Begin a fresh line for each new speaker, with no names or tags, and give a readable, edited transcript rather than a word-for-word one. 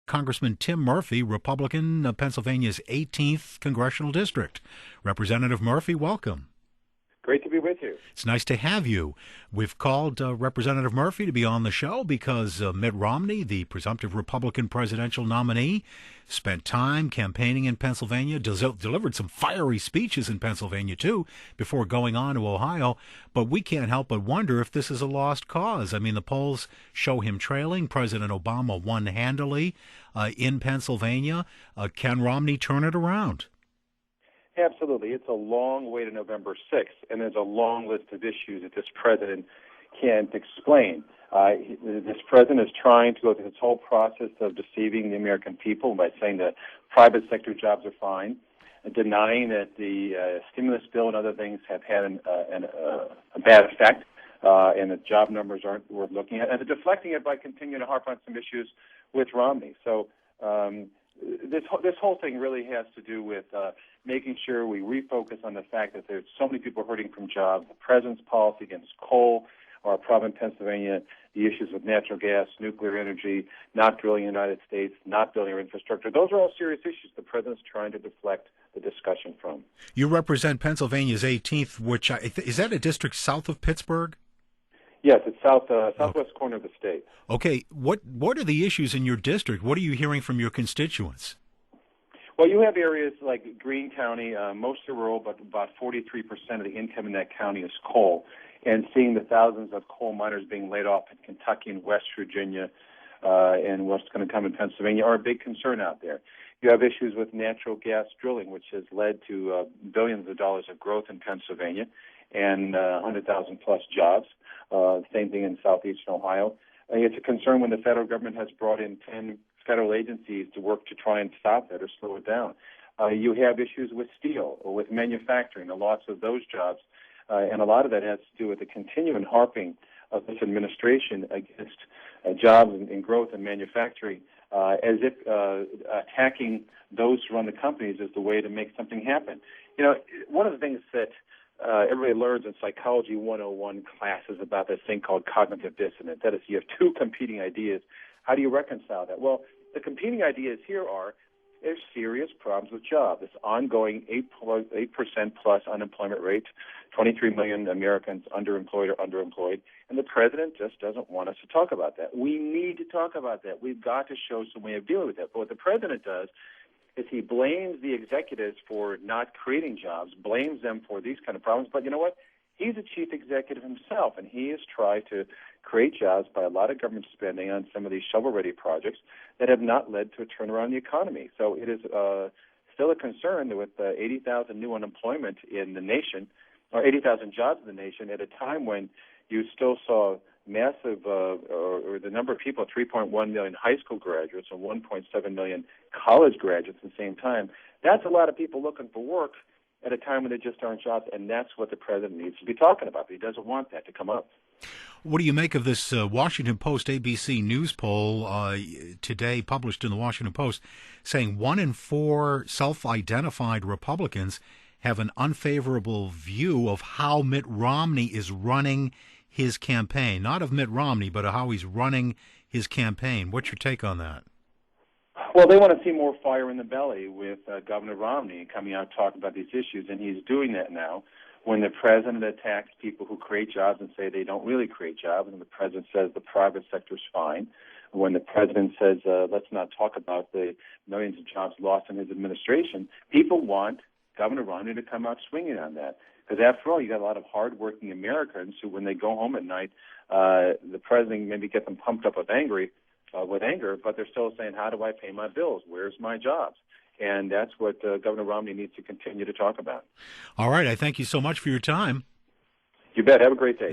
Congressman Tim Murphy, Republican of Pennsylvania's 18th Congressional District. Representative Murphy, welcome.
Great to be with you.
It's nice to have you. We've called Representative Murphy to be on the show because Mitt Romney, the presumptive Republican presidential nominee, spent time campaigning in Pennsylvania, delivered some fiery speeches in Pennsylvania, too, before going on to Ohio. But we can't help but wonder if this is a lost cause. I mean, the polls show him trailing. President Obama won handily in Pennsylvania. Can Romney turn it around?
Absolutely. It's a long way to November 6th, and there's a long list of issues that this president can't explain. This president is trying to go through this whole process of deceiving the American people by saying that private sector jobs are fine, and denying that the stimulus bill and other things have had a bad effect, and that job numbers aren't worth looking at, and deflecting it by continuing to harp on some issues with Romney. So this whole thing really has to do with making sure we refocus on the fact that there's so many people hurting from jobs. The president's policy against coal, our problem in Pennsylvania, the issues with natural gas, nuclear energy, not drilling in the United States, not building our infrastructure. Those are all serious issues the president's trying to deflect the discussion from.
You represent Pennsylvania's 18th, which is that a district south of Pittsburgh?
Yes, it's southwest corner of the state.
Okay, what are the issues in your district? What are you hearing from your constituents?
Well, you have areas like Greene County, mostly rural, but about 43% of the income in that county is coal. And seeing the thousands of coal miners being laid off in Kentucky and West Virginia and what's going to come in Pennsylvania are a big concern out there. You have issues with natural gas drilling, which has led to billions of dollars of growth in Pennsylvania and 100,000 plus jobs. Same thing in southeastern Ohio. It's a concern when the federal government has brought in 10 federal agencies to work to try and stop that or slow it down. You have issues with steel or with manufacturing, the loss of those jobs, and a lot of that has to do with the continuing harping of this administration against jobs and growth in manufacturing, as if attacking those who run the companies is the way to make something happen. You know, one of the things that everybody learns in Psychology 101 classes about this thing called cognitive dissonance. That is, you have two competing ideas. How do you reconcile that? Well, the competing ideas here are there's serious problems with jobs. This ongoing 8% plus unemployment rate, 23 million Americans underemployed or underemployed, and the president just doesn't want us to talk about that. We need to talk about that. We've got to show some way of dealing with that. But what the president does is he blames the executives for not creating jobs, blames them for these kind of problems. But you know what? He's a chief executive himself, and he has tried to create jobs by a lot of government spending on some of these shovel-ready projects that have not led to a turnaround in the economy. So it is still a concern that with 80,000 new unemployment in the nation, or 80,000 jobs in the nation, at a time when you still saw massive, or the number of people, 3.1 million high school graduates and 1.7 million college graduates at the same time. That's a lot of people looking for work at a time when there just aren't jobs, and that's what the president needs to be talking about. But he doesn't want that to come up.
What do you make of this Washington Post ABC News poll today, published in the Washington Post, saying 1 in 4 self-identified Republicans have an unfavorable view of how Mitt Romney is running his campaign? Not of Mitt Romney, but of how he's running his campaign. What's your take on that?
Well, they want to see more fire in the belly with Governor Romney coming out talking about these issues, and he's doing that now. When the president attacks people who create jobs and say they don't really create jobs, and the president says the private sector's fine, when the president says let's not talk about the millions of jobs lost in his administration, people want Governor Romney to come out swinging on that. Because after all, you got a lot of hardworking Americans who, when they go home at night, the president maybe get them pumped up with anger, but they're still saying, how do I pay my bills? Where's my jobs? And that's what Governor Romney needs to continue to talk about.
All right. I thank you so much for your time.
You bet. Have a great day.